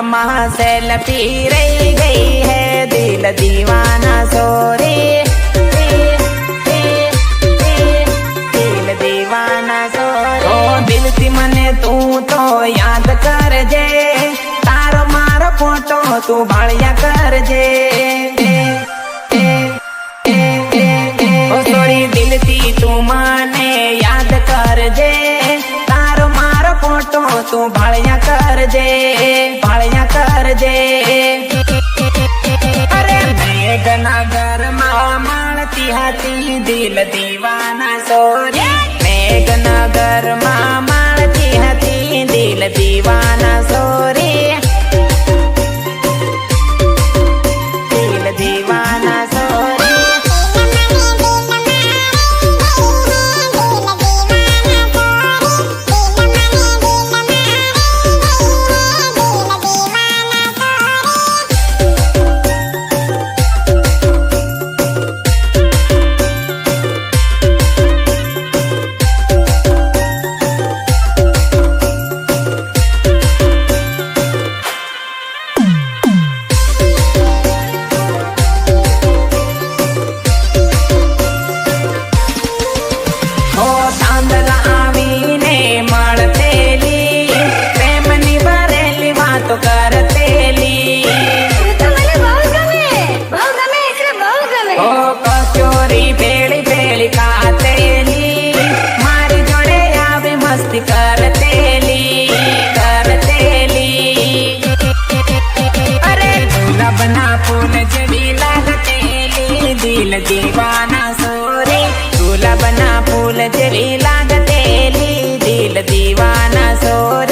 में सेल्फी रह गई है दिल दीवाना सोरे दिल दीवाना सोरे दिल थी मने तू तो याद कर जे तारो मारो फोटो तू भाड़िया कर जे थोड़ी दिल थी तू मने याद कर जे तारो मारो फोटो तू भाड़िया कर जे भाड़िया कर जे अरे मेघनगर में मानती हाथी दिल दीवाना सोरे मेघनगर में मानती हाथी दिल दीवाना सोरे दिल दीवाना सोरे दिल दीवाना सोरे दूल्हा बना फूल जरी लागतेली दिल दीवाना सोरे।